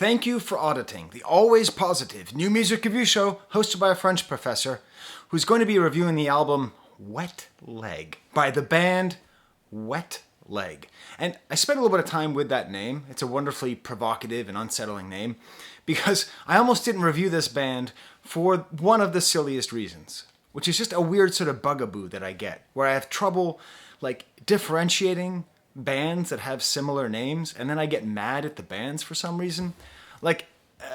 Thank you for auditing the always positive new music review show hosted by a French professor who's going to be reviewing the album Wet Leg by the band Wet Leg. And I spent a little bit of time with that name. It's a wonderfully provocative and unsettling name because I almost didn't review this band for one of the silliest reasons, which is just a weird sort of bugaboo that I get where I have trouble differentiating bands that have similar names, and then I get mad at the bands for some reason. Like,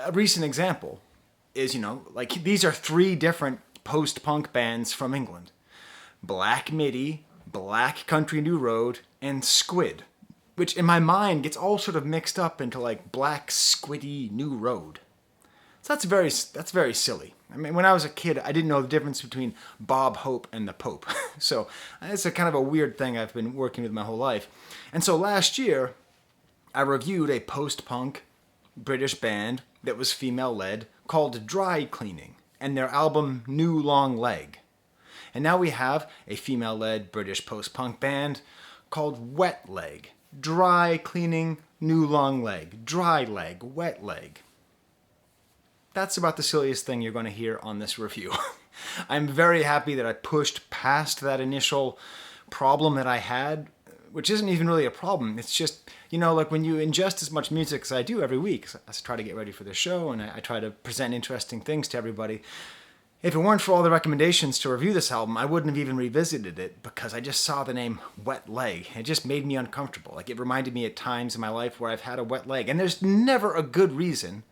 a recent example is, these are three different post-punk bands from England. Black Midi, Black Country New Road, and Squid, which in my mind gets all sort of mixed up into Black Squiddy New Road. So that's very silly. I mean, when I was a kid, I didn't know the difference between Bob Hope and the Pope. So it's a kind of a weird thing I've been working with my whole life. And so last year, I reviewed a post-punk British band that was female-led called Dry Cleaning and their album New Long Leg. And now we have a female-led British post-punk band called Wet Leg. Dry Cleaning, New Long Leg. Dry Leg, Wet Leg. That's about the silliest thing you're going to hear on this review. I'm very happy that I pushed past that initial problem that I had, which isn't even really a problem. It's just, when you ingest as much music as I do every week, I try to get ready for the show and I try to present interesting things to everybody. If it weren't for all the recommendations to review this album, I wouldn't have even revisited it because I just saw the name Wet Leg. It just made me uncomfortable. It reminded me at times in my life where I've had a wet leg. And there's never a good reason,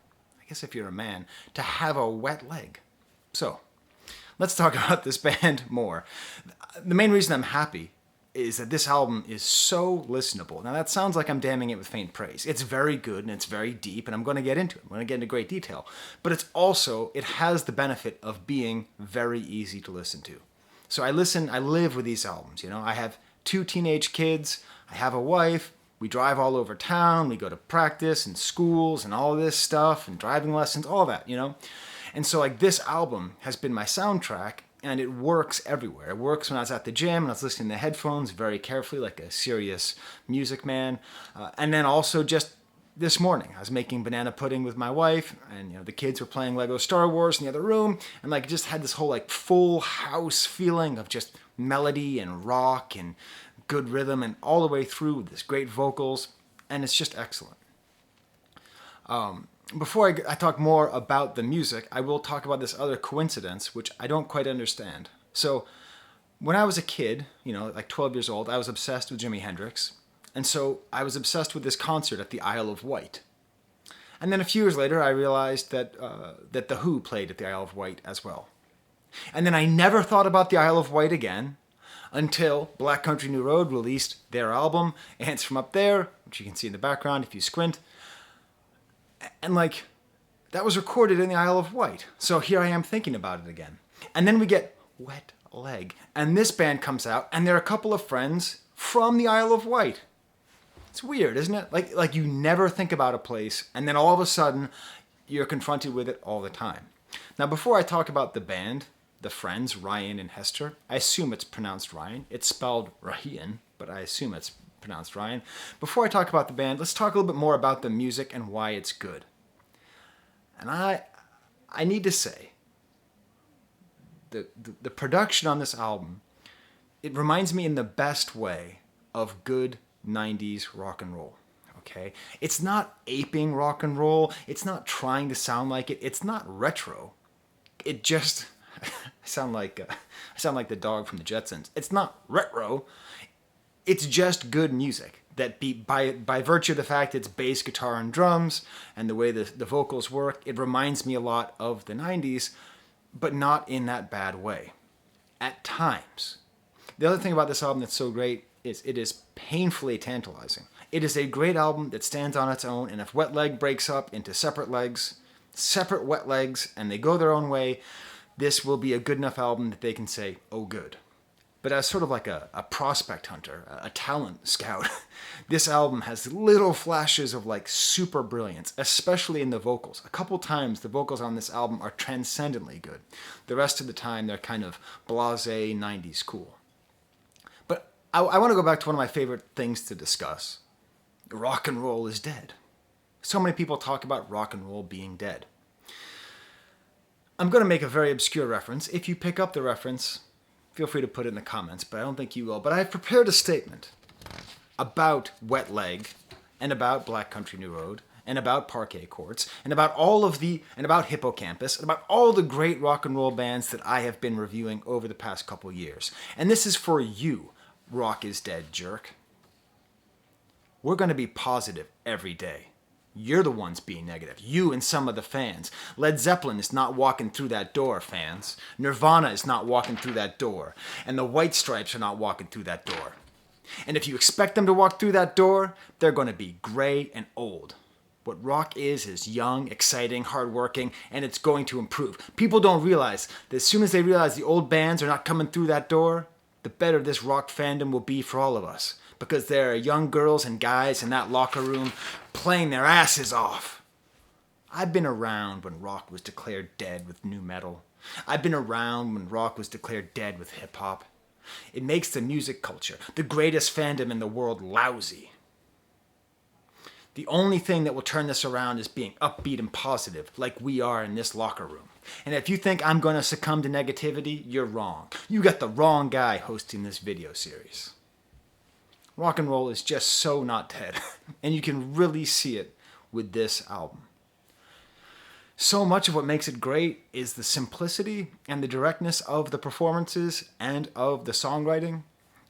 I guess if you're a man, to have a wet leg. So, let's talk about this band more. The main reason I'm happy is that this album is so listenable. Now that sounds like I'm damning it with faint praise. It's very good and it's very deep and I'm going to get into it. I'm going to get into great detail. But it has the benefit of being very easy to listen to. So I live with these albums, I have 2 teenage kids, I have a wife, we drive all over town, we go to practice and schools and all this stuff and driving lessons, all that, And so this album has been my soundtrack and it works everywhere. It works when I was at the gym and I was listening to headphones very carefully like a serious music man. And then also just this morning, I was making banana pudding with my wife and the kids were playing Lego Star Wars in the other room and just had this whole full house feeling of just melody and rock and good rhythm and all the way through with this great vocals, and it's just excellent. Before I talk more about the music, I will talk about this other coincidence, which I don't quite understand. So, when I was a kid, 12 years old, I was obsessed with Jimi Hendrix, and so I was obsessed with this concert at the Isle of Wight. And then a few years later, I realized that The Who played at the Isle of Wight as well. And then I never thought about the Isle of Wight again, until Black Country New Road released their album, Ants From Up There, which you can see in the background if you squint. And that was recorded in the Isle of Wight. So here I am thinking about it again. And then we get Wet Leg. And this band comes out, and they're a couple of friends from the Isle of Wight. It's weird, isn't it? Like you never think about a place, and then all of a sudden, you're confronted with it all the time. Now, before I talk about the band, the friends, Rhian and Hester. I assume it's pronounced Ryan. It's spelled Rhian, but I assume it's pronounced Ryan. Before I talk about the band, let's talk a little bit more about the music and why it's good. And I need to say, the production on this album, it reminds me in the best way of good 90s rock and roll. Okay? It's not aping rock and roll. It's not trying to sound like it. It's not retro. It just... I sound like the dog from the Jetsons. It's not retro. It's just good music that by virtue of the fact it's bass guitar and drums and the way the vocals work, it reminds me a lot of the 90s, but not in that bad way. At times. The other thing about this album that's so great is it is painfully tantalizing. It is a great album that stands on its own, and if Wet Leg breaks up into separate legs, separate wet legs, and they go their own way, this will be a good enough album that they can say, oh, good. But as sort of like a prospect hunter, a talent scout, this album has little flashes of super brilliance, especially in the vocals. A couple times the vocals on this album are transcendently good. The rest of the time they're kind of blasé 90s cool. But I want to go back to one of my favorite things to discuss. Rock and roll is dead. so many people talk about rock and roll being dead. I'm going to make a very obscure reference. If you pick up the reference, feel free to put it in the comments, but I don't think you will. But I've prepared a statement about Wet Leg and about Black Country New Road and about Parquet Courts and about about Hippocampus and about all the great rock and roll bands that I have been reviewing over the past couple years. And this is for you, Rock is Dead jerk. We're going to be positive every day. You're the ones being negative. You and some of the fans. Led Zeppelin is not walking through that door, fans. Nirvana is not walking through that door. And the White Stripes are not walking through that door. And if you expect them to walk through that door, they're going to be gray and old. What rock is young, exciting, hardworking, and it's going to improve. People don't realize that as soon as they realize the old bands are not coming through that door, the better this rock fandom will be for all of us. Because there are young girls and guys in that locker room playing their asses off. I've been around when rock was declared dead with nu metal. I've been around when rock was declared dead with hip hop. It makes the music culture, the greatest fandom in the world, lousy. The only thing that will turn this around is being upbeat and positive, like we are in this locker room. And if you think I'm going to succumb to negativity, you're wrong. You got the wrong guy hosting this video series. Rock and roll is just so not dead, and you can really see it with this album. So much of what makes it great is the simplicity and the directness of the performances and of the songwriting.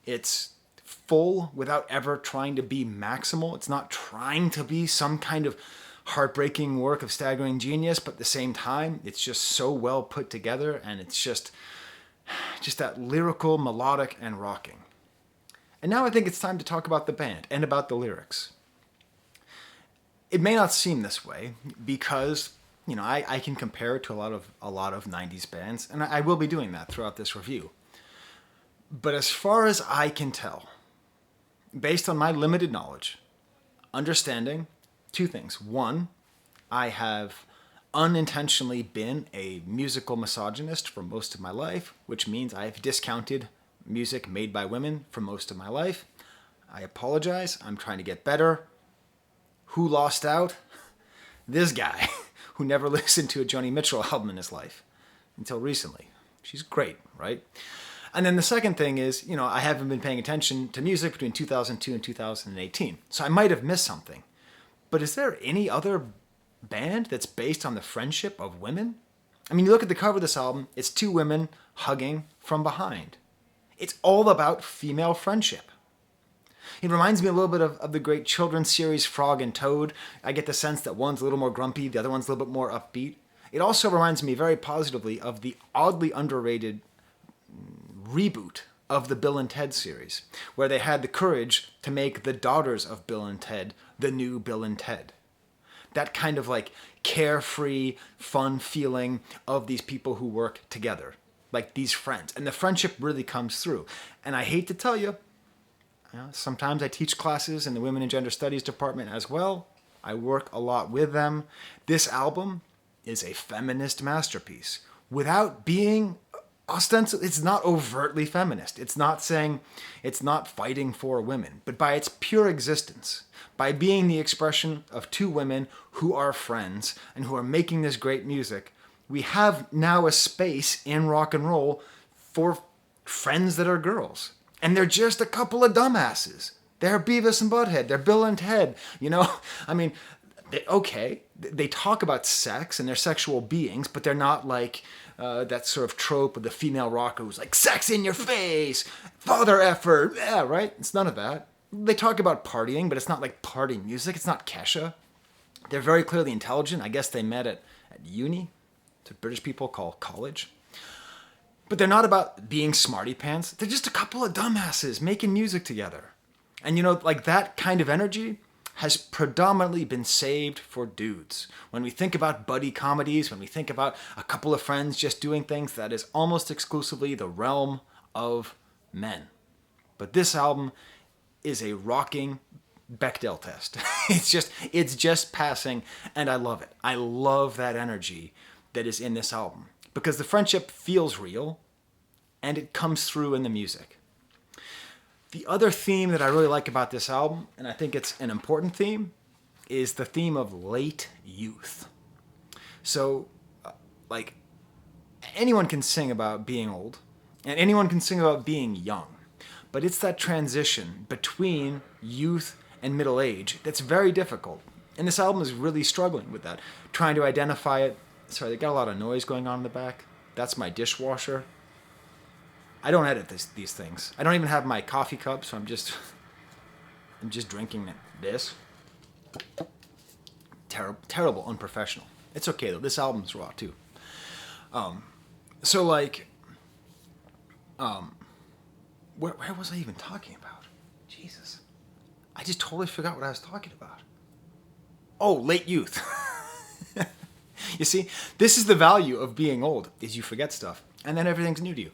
It's full without ever trying to be maximal. It's not trying to be some kind of heartbreaking work of staggering genius, but at the same time, it's just so well put together, and it's just that lyrical, melodic, and rocking. And now I think it's time to talk about the band and about the lyrics. It may not seem this way because, I can compare it to a lot of 90s bands, and I will be doing that throughout this review. But as far as I can tell, based on my limited knowledge, understanding two things. One, I have unintentionally been a musical misogynist for most of my life, which means I've discounted music made by women for most of my life. I apologize. I'm trying to get better. Who lost out? This guy who never listened to a Joni Mitchell album in his life until recently. She's great, right? And then the second thing is, I haven't been paying attention to music between 2002 and 2018. So I might have missed something. But is there any other band that's based on the friendship of women? I mean, you look at the cover of this album, it's two women hugging from behind. It's all about female friendship. It reminds me a little bit of the great children's series Frog and Toad. I get the sense that one's a little more grumpy, the other one's a little bit more upbeat. It also reminds me very positively of the oddly underrated reboot of the Bill and Ted series, where they had the courage to make the daughters of Bill and Ted the new Bill and Ted. That kind of carefree, fun feeling of these people who work together. Like these friends. And the friendship really comes through. And I hate to tell you, sometimes I teach classes in the Women and Gender Studies department as well. I work a lot with them. This album is a feminist masterpiece. Without being ostensibly, it's not overtly feminist. It's not saying, it's not fighting for women. But by its pure existence, by being the expression of two women who are friends and who are making this great music, we have now a space in rock and roll for friends that are girls. And they're just a couple of dumbasses. They're Beavis and Butthead. They're Bill and Ted. They talk about sex and their sexual beings, but they're not like that sort of trope of the female rocker who's like, sex in your face, father effort. Yeah, right? It's none of that. They talk about partying, but it's not like party music. It's not Kesha. They're very clearly intelligent. I guess they met at uni. It's what British people call college. But they're not about being smarty pants. They're just a couple of dumbasses making music together. And that kind of energy has predominantly been saved for dudes. When we think about buddy comedies, when we think about a couple of friends just doing things, that is almost exclusively the realm of men. But this album is a rocking Bechdel test. It's just passing, and I love it. I love that energy that is in this album because the friendship feels real and it comes through in the music. The other theme that I really like about this album, and I think it's an important theme, is the theme of late youth. So, like, anyone can sing about being old, and anyone can sing about being young. But it's that transition between youth and middle age that's very difficult. And this album is really struggling with that, trying to identify it. Sorry, they got a lot of noise going on in the back. That's my dishwasher. I don't edit these things. I don't even have my coffee cup, so I'm just drinking this. Terrible, unprofessional. It's okay though. This album's raw too. So like, where was I even talking about? Jesus, I just totally forgot what I was talking about. Oh, late youth. You see, this is the value of being old, is you forget stuff, and then everything's new to you.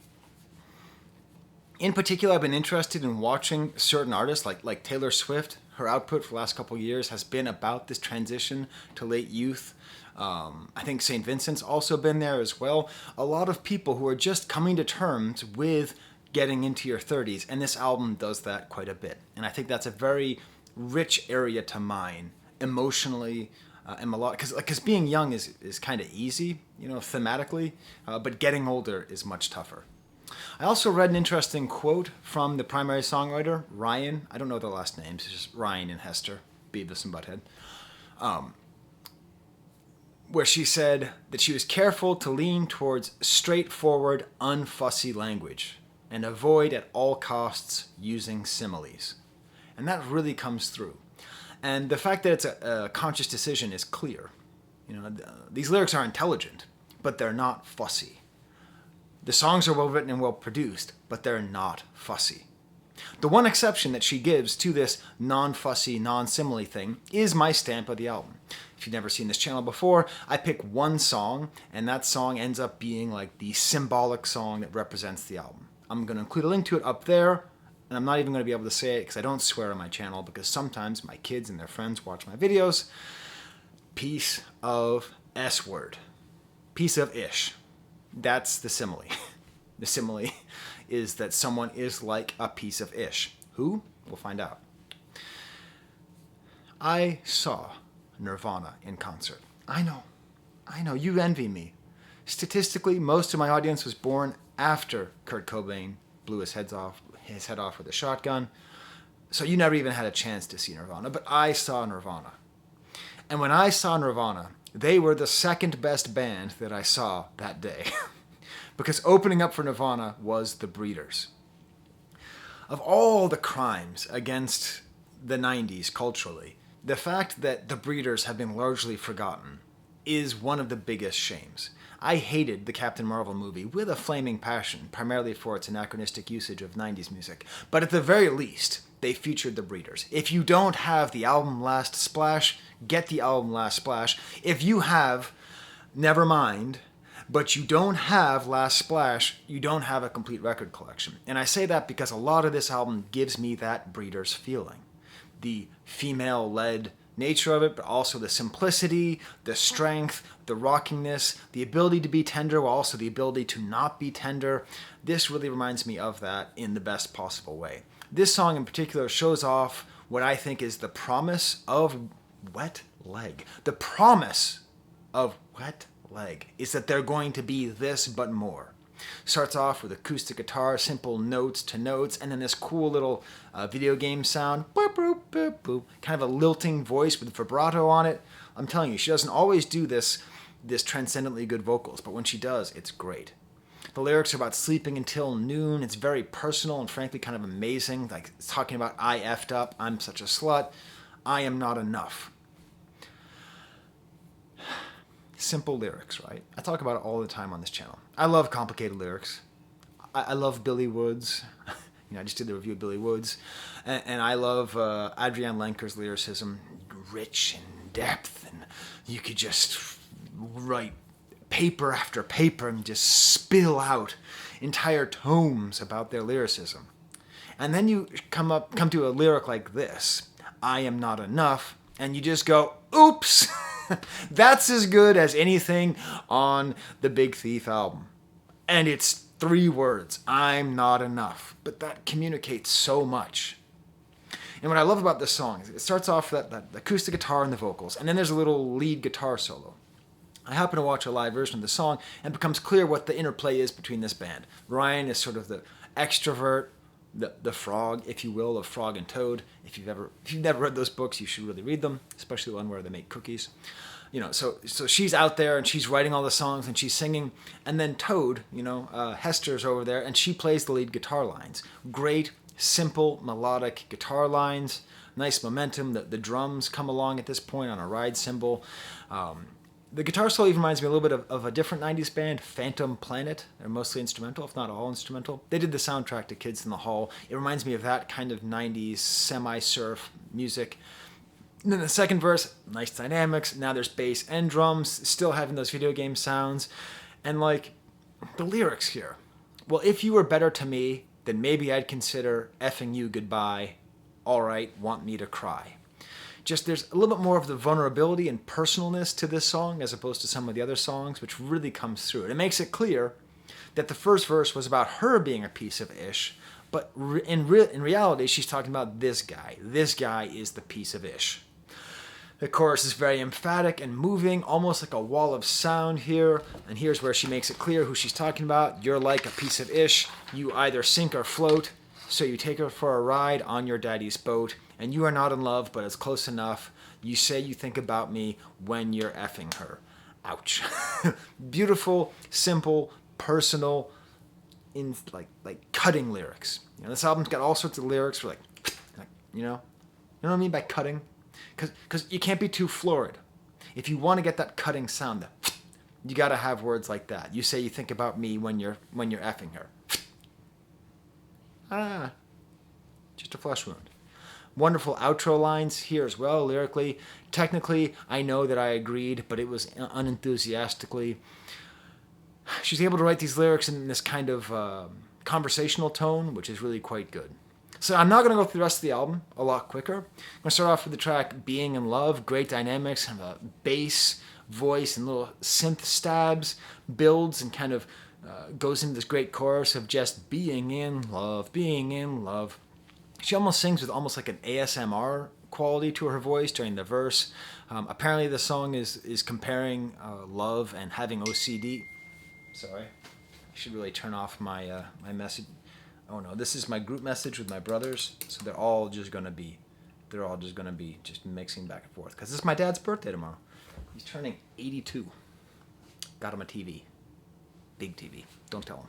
In particular, I've been interested in watching certain artists like Taylor Swift. Her output for the last couple of years has been about this transition to late youth. I think St. Vincent's also been there as well. A lot of people who are just coming to terms with getting into your 30s, and this album does that quite a bit. And I think that's a very rich area to mine emotionally and melodic, because being young is kind of easy, thematically, but getting older is much tougher. I also read an interesting quote from the primary songwriter, Rhian. I don't know their last names. It's just Rhian and Hester, Beavis and Butthead. Where she said that she was careful to lean towards straightforward, unfussy language and avoid at all costs using similes. And that really comes through. And the fact that it's a conscious decision is clear. These lyrics are intelligent, but they're not fussy. The songs are well written and well produced, but they're not fussy. The one exception that she gives to this non-fussy, non-simile thing is my stamp of the album. If you've never seen this channel before, I pick one song, and that song ends up being like the symbolic song that represents the album. I'm going to include a link to it up there, and I'm not even going to be able to say it because I don't swear on my channel, because sometimes my kids and their friends watch my videos. Piece of S-word. Piece of ish. That's the simile. The simile is that someone is like a piece of ish. Who? We'll find out. I saw Nirvana in concert. I know, you envy me. Statistically, most of my audience was born after Kurt Cobain blew his head off with a shotgun. So you never even had a chance to see Nirvana, but I saw Nirvana. And when I saw Nirvana, they were the second best band that I saw that day. Because opening up for Nirvana was the Breeders. Of all the crimes against the 90s culturally, the fact that the Breeders have been largely forgotten is one of the biggest shames. I hated the Captain Marvel movie with a flaming passion, primarily for its anachronistic usage of 90s music. But at the very least, they featured the Breeders. If you don't have the album Last Splash, get the album Last Splash. If you have Nevermind, but you don't have Last Splash, you don't have a complete record collection. And I say that because a lot of this album gives me that Breeders feeling. The female-led nature of it, but also the simplicity, the strength, the rockiness, the ability to be tender while also the ability to not be tender. This really reminds me of that in the best possible way. This song in particular shows off what I think is the promise of Wet Leg. The promise of Wet Leg is that they're going to be this but more. Starts off with acoustic guitar, simple notes to notes, and then this cool little video game sound. Boop, boop, boop, boop. Kind of a lilting voice with vibrato on it. I'm telling you, she doesn't always do this transcendently good vocals, but when she does, it's great. The lyrics are about sleeping until noon. It's very personal and frankly kind of amazing. Like, it's talking about I effed up, I'm such a slut, I am not enough. Simple lyrics, right? I talk about it all the time on this channel. I love complicated lyrics. I love Billy Woods. I just did the review of Billy Woods. And I love Adrienne Lenker's lyricism. Rich in depth, and you could just write paper after paper and just spill out entire tomes about their lyricism. And then you come to a lyric like this, I am not enough, and you just go, oops! That's as good as anything on the Big Thief album. And it's 3 words, I'm not enough. But that communicates so much. And what I love about this song is it starts off with that acoustic guitar and the vocals, and then there's a little lead guitar solo. I happen to watch a live version of the song, and it becomes clear what the interplay is between this band. Rhian is sort of the extrovert, the frog, if you will, of Frog and Toad. If you've never read those books, you should really read them, especially the one where they make cookies. So she's out there and she's writing all the songs and she's singing, and then Toad, Hester's over there and she plays the lead guitar lines. Great, simple, melodic guitar lines, nice momentum. The drums come along at this point on a ride cymbal. The guitar solo even reminds me a little bit of a different 90s band, Phantom Planet. They're mostly instrumental, if not all instrumental. They did the soundtrack to Kids in the Hall. It reminds me of that kind of 90s semi-surf music. And then the second verse, nice dynamics. Now there's bass and drums, still having those video game sounds. And the lyrics here. Well, if you were better to me, then maybe I'd consider effing you goodbye. All right, want me to cry. Just there's a little bit more of the vulnerability and personalness to this song as opposed to some of the other songs, which really comes through. It makes it clear that the first verse was about her being a piece of ish, but in reality, she's talking about this guy. This guy is the piece of ish. The chorus is very emphatic and moving, almost like a wall of sound here. And here's where she makes it clear who she's talking about. You're like a piece of ish. You either sink or float. So you take her for a ride on your daddy's boat. And you are not in love, but it's close enough. You say you think about me when you're effing her. Ouch. Beautiful, simple, personal, in cutting lyrics. This album's got all sorts of lyrics for you know what I mean by cutting? Because you can't be too florid. If you want to get that cutting sound, you got to have words like that. You say you think about me when you're effing her. Just a flesh wound. Wonderful outro lines here as well, lyrically. Technically, I know that I agreed, but it was unenthusiastically. She's able to write these lyrics in this kind of conversational tone, which is really quite good. So I'm not going to go through the rest of the album a lot quicker. I'm going to start off with the track Being in Love. Great dynamics, kind of a bass, voice, and little synth stabs. Builds and kind of goes into this great chorus of just being in love, being in love. She almost sings with almost like an ASMR quality to her voice during the verse. Apparently the song is comparing love and having OCD. Sorry. I should really turn off my message. Oh no, this is my group message with my brothers, so they're all just gonna be just mixing back and forth. Because this is my dad's birthday tomorrow. He's turning 82. Got him a TV. Big TV. Don't tell him.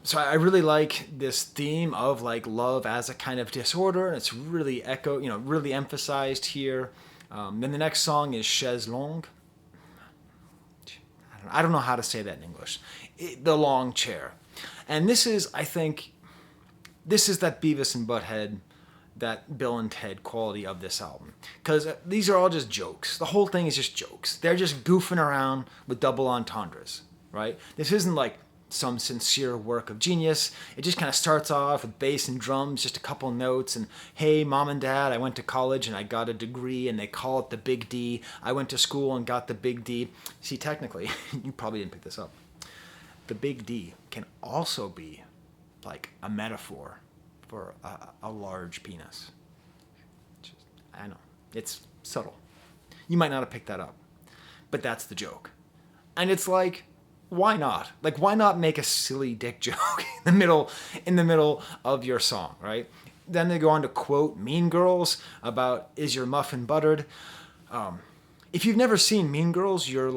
So I really like this theme of love as a kind of disorder, and it's really really emphasized here. Then the next song is Chaise Longue. I don't know how to say that in English. The long chair. And this is that Beavis and Butthead, that Bill and Ted quality of this album. Because these are all just jokes. The whole thing is just jokes. They're just goofing around with double entendres, right? This isn't some sincere work of genius. It just kind of starts off with bass and drums, just a couple notes, and hey, mom and dad, I went to college and I got a degree, and they call it the Big D. I went to school and got the Big D. See, technically, you probably didn't pick this up. The Big D can also be a metaphor for a large penis. I know, it's subtle. You might not have picked that up, but that's the joke. And it's why not? Why not make a silly dick joke in the middle of your song, right? Then they go on to quote Mean Girls about, is your muffin buttered? If you've never seen Mean Girls, you're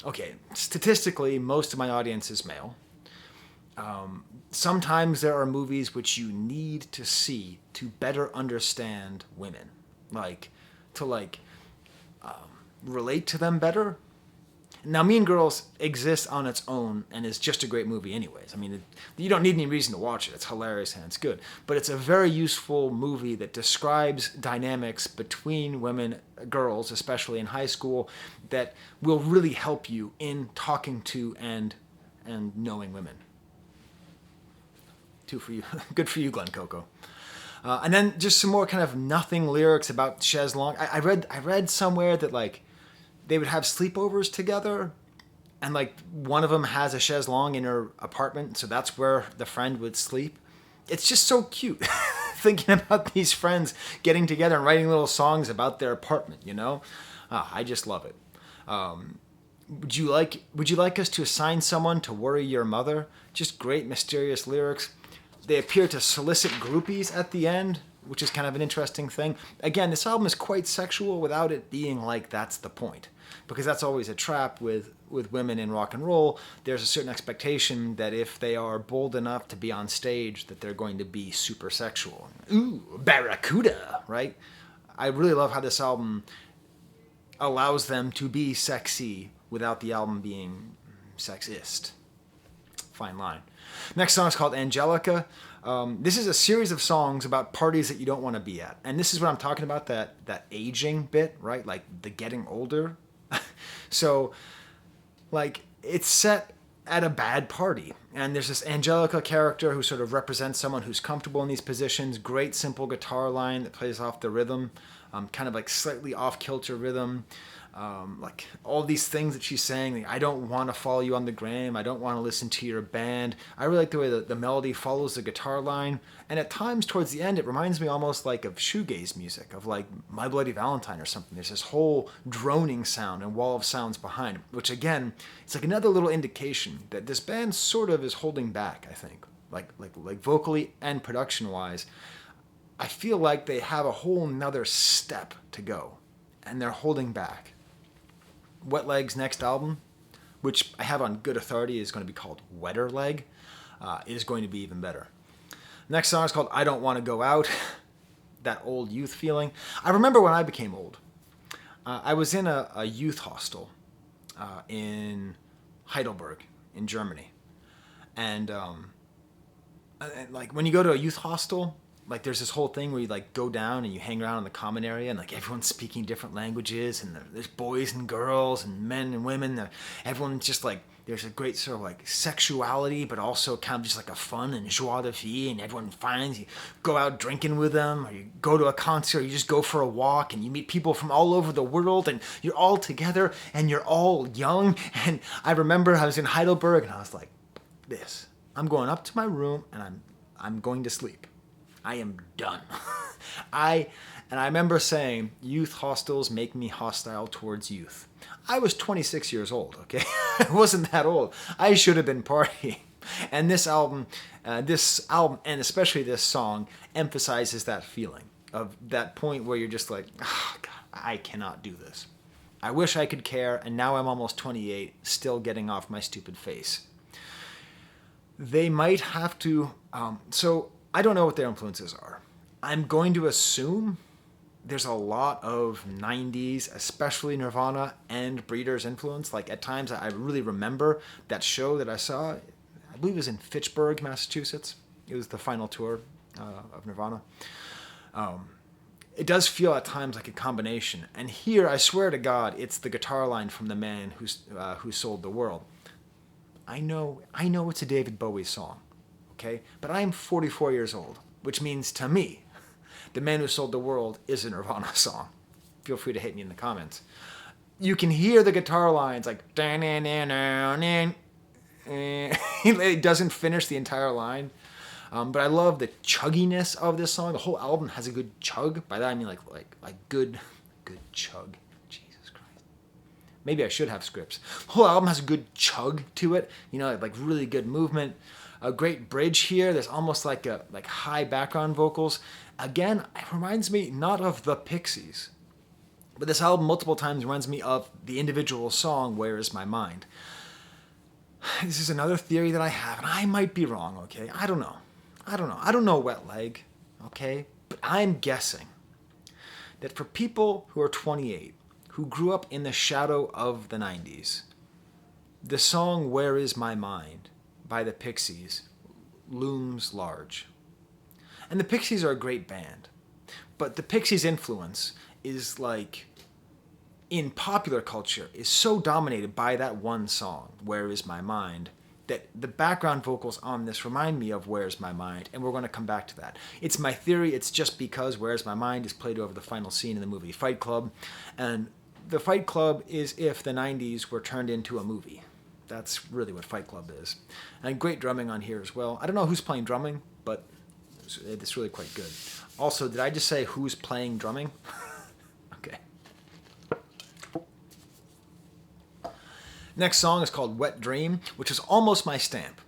okay, statistically, most of my audience is male. Sometimes there are movies which you need to see to better understand women. To relate to them better. Now, Mean Girls exists on its own and is just a great movie anyways. I mean, you don't need any reason to watch it. It's hilarious and it's good. But it's a very useful movie that describes dynamics between women, girls, especially in high school, that will really help you in talking to and knowing women. Two for you. Good for you, Glenn Coco. And then just some more kind of nothing lyrics about Chaise Longue. I read somewhere that they would have sleepovers together, and one of them has a chaise longue in her apartment, so that's where the friend would sleep. It's just so cute. thinking about these friends getting together and writing little songs about their apartment, you know? I just love it. Would you like us to assign someone to worry your mother? Just great mysterious lyrics. They appear to solicit groupies at the end, which is kind of an interesting thing. Again, this album is quite sexual without it being like that's the point. Because that's always a trap with women in rock and roll. There's a certain expectation that if they are bold enough to be on stage, that they're going to be super sexual. Ooh, barracuda, right? I really love how this album allows them to be sexy without the album being sexist. Fine line. Next song is called Angelica. This is a series of songs about parties that you don't want to be at. And this is what I'm talking about, that aging bit, right? Like the getting older. So, like, it's set at a bad party. And there's this Angelica character who sort of represents someone who's comfortable in these positions. Great simple guitar line that plays off the rhythm. Kind of like slightly off-kilter rhythm. Like all these things that she's saying, like, I don't want to follow you on the gram, I don't want to listen to your band. I really like the way the melody follows the guitar line, and at times towards the end it reminds me almost like of shoegaze music, of like My Bloody Valentine or something. There's this whole droning sound and wall of sounds behind, which again, it's like another little indication that this band sort of is holding back, I think, like vocally and production wise. I feel like they have a whole nother step to go, and they're holding back. Wet Leg's next album, which I have on good authority is going to be called Wetter Leg, is going to be even better. Next song is called I Don't Want to Go Out. That old youth feeling. I remember when I became old. I was in a youth hostel in Heidelberg in Germany. And like when you go to a youth hostel, like there's this whole thing where you like go down and you hang around in the common area and like everyone's speaking different languages and there's boys and girls and men and women. Everyone's just like, there's a great sort of like sexuality, but also kind of just like a fun and joie de vivre, and everyone finds you go out drinking with them, or you go to a concert, or you just go for a walk and you meet people from all over the world and you're all together and you're all young. And I remember I was in Heidelberg and I was like, I'm going up to my room and I'm going to sleep. I am done. I remember saying, youth hostels make me hostile towards youth. I was 26 years old, okay? I wasn't that old. I should have been partying. And this album, and especially this song, emphasizes that feeling of that point where you're just like, oh, God, I cannot do this. I wish I could care, and now I'm almost 28, still getting off my stupid face. They might have to, so I don't know what their influences are. I'm going to assume there's a lot of 90s, especially Nirvana and Breeder's influence. Like at times I really remember that show that I saw, I believe it was in Fitchburg, Massachusetts. It was the final tour of Nirvana. It does feel at times like a combination. And here, I swear to God, it's the guitar line from the man who sold the world. I know it's a David Bowie song. Okay, but I'm 44 years old, which means to me, The Man Who Sold the World is a Nirvana song. Feel free to hit me in the comments. You can hear the guitar lines like, it doesn't finish the entire line. But I love the chugginess of this song. The whole album has a good chug. By that I mean like good chug. Jesus Christ. Maybe I should have scripts. The whole album has a good chug to it. You know, like really good movement. A great bridge here. There's almost like high background vocals. Again, it reminds me not of the Pixies, but this album multiple times reminds me of the individual song Where Is My Mind. This is another theory that I have, and I might be wrong, okay? I don't know. I don't know Wet Leg, okay? But I'm guessing that for people who are 28, who grew up in the shadow of the 90s, the song Where Is My Mind by the Pixies looms large. And the Pixies are a great band, but the Pixies' influence is like, in popular culture, is so dominated by that one song, Where Is My Mind, that the background vocals on this remind me of Where's My Mind, and we're going to come back to that. It's my theory, it's just because Where's My Mind is played over the final scene in the movie Fight Club, and the Fight Club is if the 90s were turned into a movie. That's really what Fight Club is. And great drumming on here as well. I don't know who's playing drumming, but It's really quite good. Also, did I just say who's playing drumming? Okay. Next song is called Wet Dream, which is almost my stamp.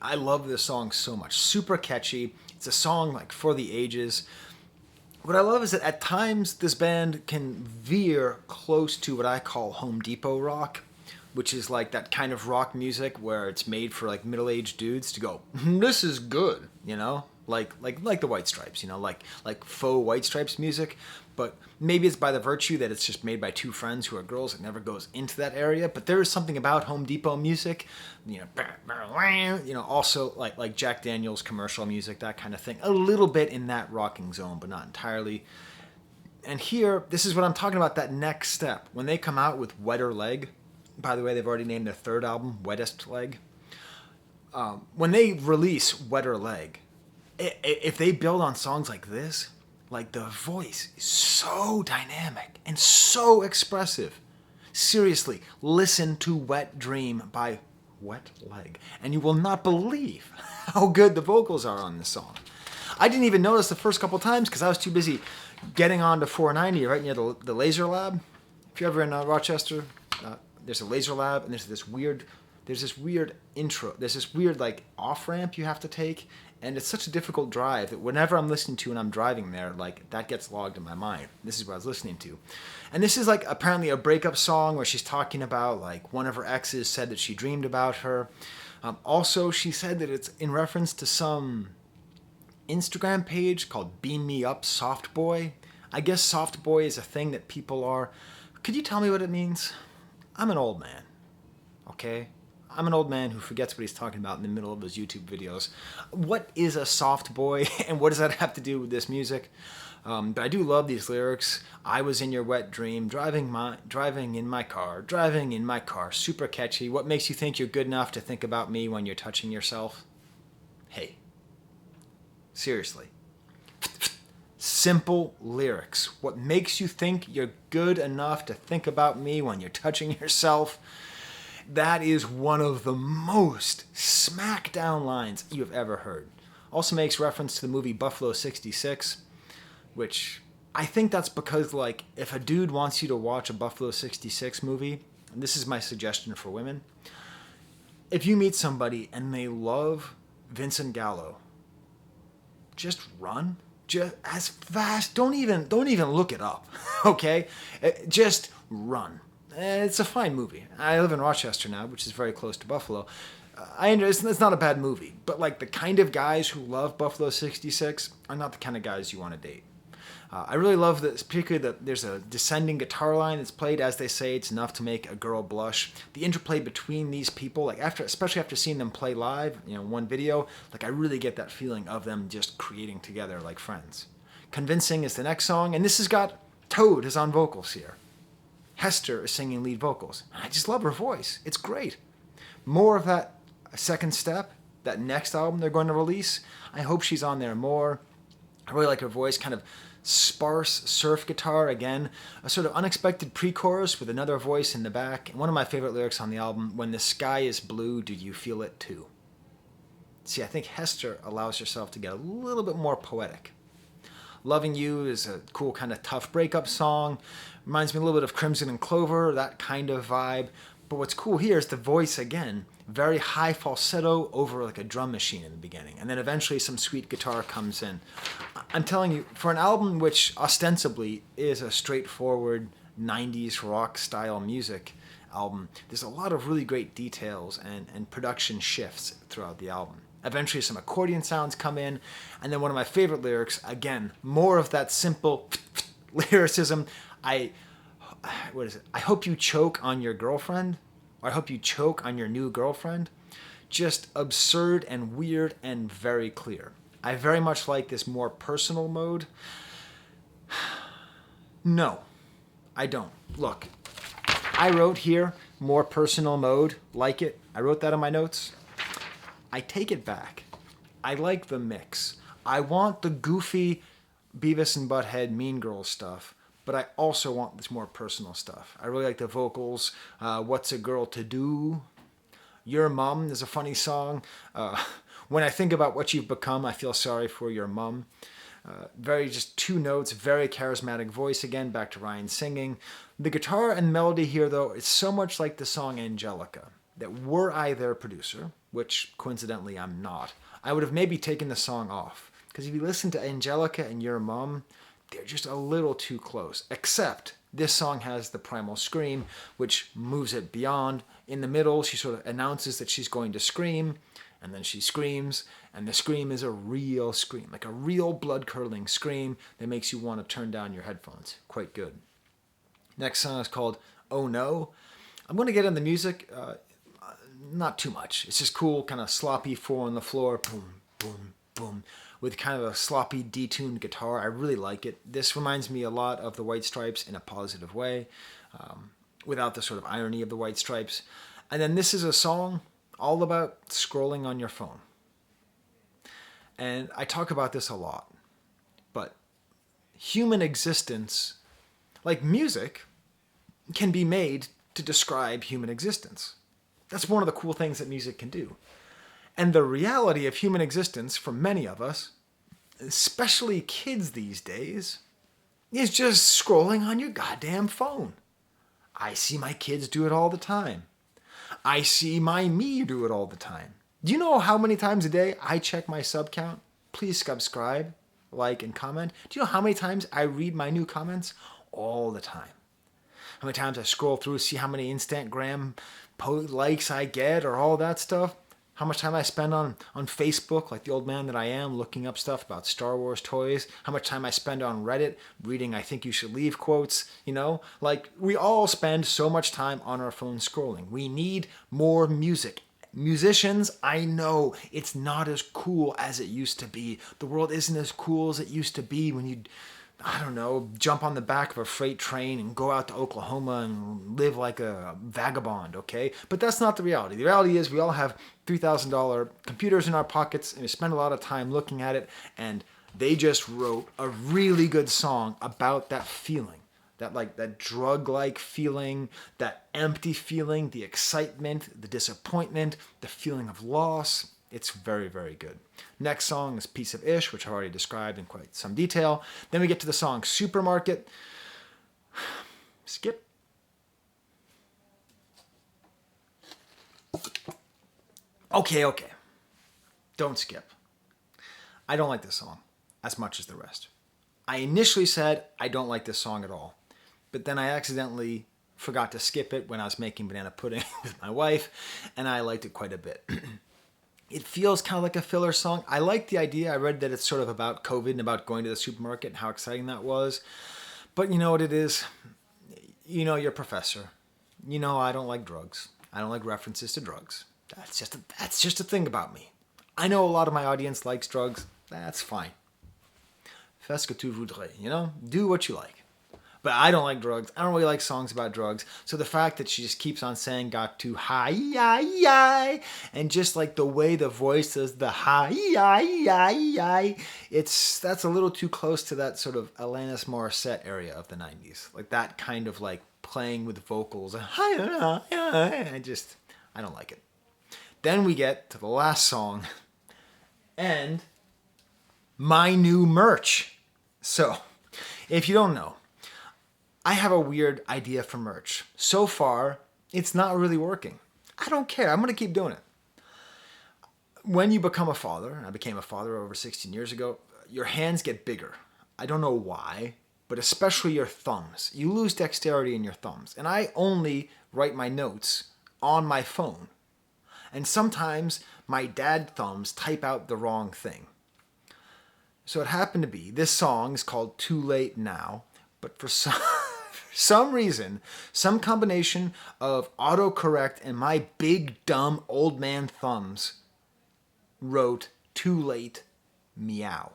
I love this song so much. Super catchy. It's a song like for the ages. What I love is that at times this band can veer close to what I call Home Depot rock, which is like that kind of rock music where it's made for like middle-aged dudes to go, this is good, you know? Like the White Stripes, you know, like faux White Stripes music. But maybe it's by the virtue that it's just made by two friends who are girls. It never goes into that area. But there is something about Home Depot music, also like Jack Daniels commercial music, that kind of thing. A little bit in that rocking zone, but not entirely. And here, this is what I'm talking about, that next step. When they come out with Wetter Leg, by the way, they've already named their third album Wettest Leg. When they release Wetter Leg, if they build on songs like this, like the voice is so dynamic and so expressive. Seriously, listen to Wet Dream by Wet Leg, and you will not believe how good the vocals are on this song. I didn't even notice the first couple times because I was too busy getting on to 490 right near the Laser Lab. If you're ever in Rochester, there's a Laser Lab, and there's this weird intro. There's this weird like off ramp you have to take, and it's such a difficult drive that whenever I'm listening to and I'm driving there, like that gets logged in my mind. This is what I was listening to, and this is like apparently a breakup song where she's talking about like one of her exes said that she dreamed about her. Also, she said that it's in reference to some Instagram page called Beam Me Up Soft Boy. I guess soft boy is a thing that people are. Could you tell me what it means? I'm an old man, okay? I'm an old man who forgets what he's talking about in the middle of his YouTube videos. What is a soft boy, and what does that have to do with this music? But I do love these lyrics. I was in your wet dream, driving in my car, super catchy. What makes you think you're good enough to think about me when you're touching yourself? Hey, seriously. Simple lyrics. What makes you think you're good enough to think about me when you're touching yourself? That is one of the most smackdown lines you've ever heard. Also makes reference to the movie Buffalo 66, which I think that's because, like, if a dude wants you to watch a Buffalo 66 movie, and this is my suggestion for women, if you meet somebody and they love Vincent Gallo, just run. Just as fast. Don't even look it up, okay? Just run. It's a fine movie. I live in Rochester now, which is very close to Buffalo. It's not a bad movie, but like the kind of guys who love Buffalo 66 are not the kind of guys you want to date. I really love this, particularly that there's a descending guitar line that's played. As they say, it's enough to make a girl blush. The interplay between these people, like especially after seeing them play live, one video, like I really get that feeling of them just creating together like friends. Convincing is the next song, and this has got Toad is on vocals here. Hester is singing lead vocals. I just love her voice. It's great. More of that second step, that next album they're going to release. I hope she's on there more. I really like her voice, kind of sparse surf guitar, again, a sort of unexpected pre-chorus with another voice in the back, and one of my favorite lyrics on the album, when the sky is blue, do you feel it too? See, I think Hester allows herself to get a little bit more poetic. Loving You is a cool kind of tough breakup song, reminds me a little bit of Crimson and Clover, that kind of vibe, but what's cool here is the voice, again, very high falsetto over like a drum machine in the beginning, and then eventually some sweet guitar comes in. I'm telling you, for an album which ostensibly is a straightforward 90s rock style music album, there's a lot of really great details and production shifts throughout the album. Eventually some accordion sounds come in, and then one of my favorite lyrics, again, more of that simple lyricism. I hope you choke on your girlfriend, or I hope you choke on your new girlfriend. Just absurd and weird and very clear. I very much like this more personal mode. No, I don't. Look, I wrote here, more personal mode, like it. I wrote that in my notes. I take it back. I like the mix. I want the goofy Beavis and Butthead Mean Girls stuff, but I also want this more personal stuff. I really like the vocals. What's a Girl to Do? Your Mom is a funny song. When I think about what you've become, I feel sorry for your mum. Very just two notes, very charismatic voice again, back to Ryan singing. The guitar and melody here, though, is so much like the song Angelica, that were I their producer, which coincidentally I'm not, I would have maybe taken the song off. Because if you listen to Angelica and Your Mum, they're just a little too close. Except this song has the primal scream, which moves it beyond. In the middle, she sort of announces that she's going to scream, and then she screams, and the scream is a real scream, like a real blood-curdling scream that makes you want to turn down your headphones. Quite good. Next song is called Oh No. I'm going to get in the music, not too much. It's just cool, kind of sloppy 4 on the floor, boom, boom, boom, with kind of a sloppy detuned guitar. I really like it. This reminds me a lot of the White Stripes in a positive way, without the sort of irony of the White Stripes. And then this is a song all about scrolling on your phone. And I talk about this a lot, but human existence, like music, can be made to describe human existence. That's one of the cool things that music can do. And the reality of human existence for many of us, especially kids these days, is just scrolling on your goddamn phone. I see my kids do it all the time. I see my me do it all the time. Do you know how many times a day I check my sub count? Please subscribe, like, and comment. Do you know how many times I read my new comments? All the time. How many times I scroll through, see how many Instagram likes I get or all that stuff? How much time I spend on Facebook, like the old man that I am, looking up stuff about Star Wars toys. How much time I spend on Reddit, reading I think you should leave quotes, you know? Like, we all spend so much time on our phones scrolling. We need more music. Musicians, I know it's not as cool as it used to be. The world isn't as cool as it used to be when you, I don't know, jump on the back of a freight train and go out to Oklahoma and live like a vagabond, okay? But that's not the reality. The reality is we all have $3,000 computers in our pockets and we spend a lot of time looking at it, and they just wrote a really good song about that feeling. That drug-like feeling, that empty feeling, the excitement, the disappointment, the feeling of loss. It's very, very good. Next song is Piece of Ish, which I already described in quite some detail. Then we get to the song Supermarket. Skip. Okay. Don't skip. I don't like this song as much as the rest. I initially said I don't like this song at all, but then I accidentally forgot to skip it when I was making banana pudding with my wife, and I liked it quite a bit. It feels kind of like a filler song. I like the idea. I read that it's sort of about COVID and about going to the supermarket and how exciting that was. But you know what it is? You know, you're a professor. You know I don't like drugs. I don't like references to drugs. That's just a thing about me. I know a lot of my audience likes drugs. That's fine. Fais ce que tu voudrais, you know? Do what you like. But I don't like drugs. I don't really like songs about drugs. So the fact that she just keeps on saying got to hi, and just like the way the voice does the hi, that's a little too close to that sort of Alanis Morissette area of the 90s. Like that kind of like playing with vocals. I don't like it. Then we get to the last song and my new merch. So, if you don't know, I have a weird idea for merch. So far, it's not really working. I don't care. I'm going to keep doing it. When you become a father, and I became a father over 16 years ago, your hands get bigger. I don't know why, but especially your thumbs. You lose dexterity in your thumbs. And I only write my notes on my phone. And sometimes my dad thumbs type out the wrong thing. So it happened to be, this song is called Too Late Now, but for some reason, some combination of autocorrect and my big, dumb, old man thumbs wrote Too Late Meow.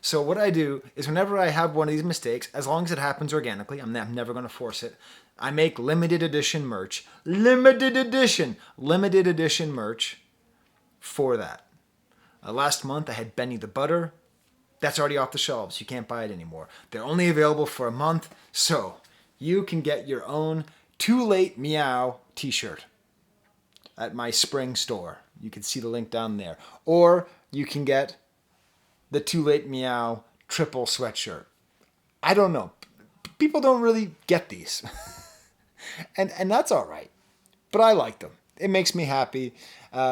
So what I do is whenever I have one of these mistakes, as long as it happens organically, I'm never going to force it, I make limited edition merch. Limited edition merch for that. Last month I had Benny the Butter. That's already off the shelves. You can't buy it anymore. They're only available for a month, so you can get your own Too Late Meow t-shirt. at my spring store. You can see the link down there. Or you can get the Too Late Meow triple sweatshirt. I don't know. People don't really get these. and that's all right. But I like them. It makes me happy.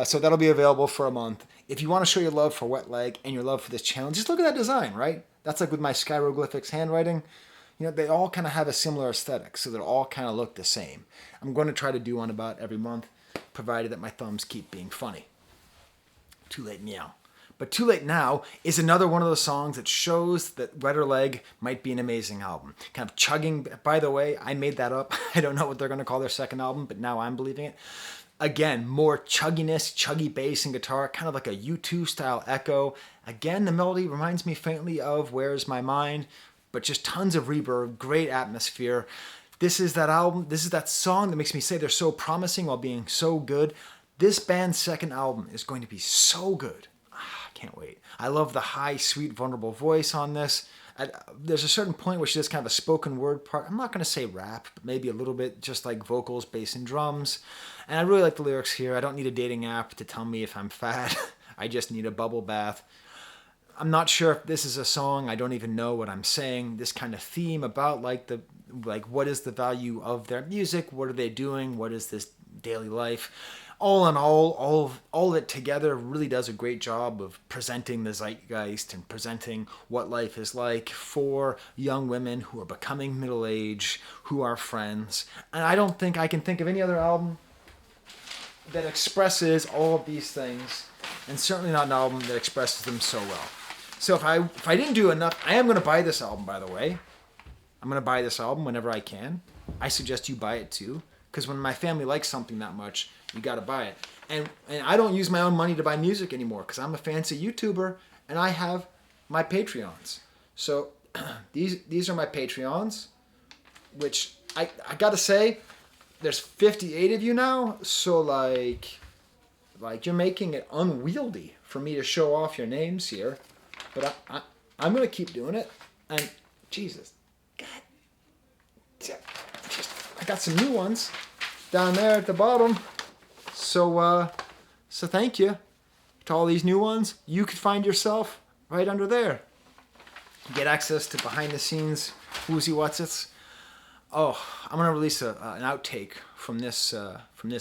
So that'll be available for a month. If you want to show your love for Wet Leg and your love for this channel, just look at that design, right? That's like with my Skyroglyphics handwriting. You know, they all kind of have a similar aesthetic, so they all kind of look the same. I'm going to try to do one about every month, provided that my thumbs keep being funny. Too Late Meow. But Too Late Now is another one of those songs that shows that Wetter Leg might be an amazing album. Kind of chugging, by the way, I made that up. I don't know what they're going to call their second album, but now I'm believing it. Again, more chugginess, chuggy bass and guitar, kind of like a U2 style echo. Again, the melody reminds me faintly of Where's My Mind, but just tons of reverb, great atmosphere. This is that album, this is that song that makes me say they're so promising while being so good. This band's second album is going to be so good. I can't wait. I love the high, sweet, vulnerable voice on this. There's a certain point where she does kind of a spoken word part. I'm not going to say rap, but maybe a little bit just like vocals, bass, and drums. And I really like the lyrics here. I don't need a dating app to tell me if I'm fat. I just need a bubble bath. I'm not sure if this is a song. I don't even know what I'm saying. This kind of theme about like what is the value of their music? What are they doing? What is this daily life? All in all of it together really does a great job of presenting the zeitgeist and presenting what life is like for young women who are becoming middle-aged, who are friends. And I don't think I can think of any other album that expresses all of these things, and certainly not an album that expresses them so well. So if I didn't do enough, I am going to buy this album, by the way. I'm going to buy this album whenever I can. I suggest you buy it too, because when my family likes something that much, you got to buy it. And I don't use my own money to buy music anymore because I'm a fancy YouTuber and I have my Patreons. So these are my Patreons, which I got to say, there's 58 of you now. So like you're making it unwieldy for me to show off your names here. But I'm going to keep doing it. And Jesus, God, I got some new ones down there at the bottom. So thank you to all these new ones. You could find yourself right under there. Get access to behind the scenes woozy whatsits. Oh, I'm gonna release an outtake from this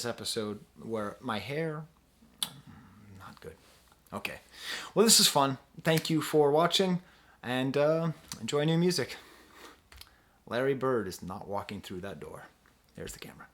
episode where my hair, not good. Okay, well this is fun. Thank you for watching and enjoy new music. Larry Bird is not walking through that door. There's the camera.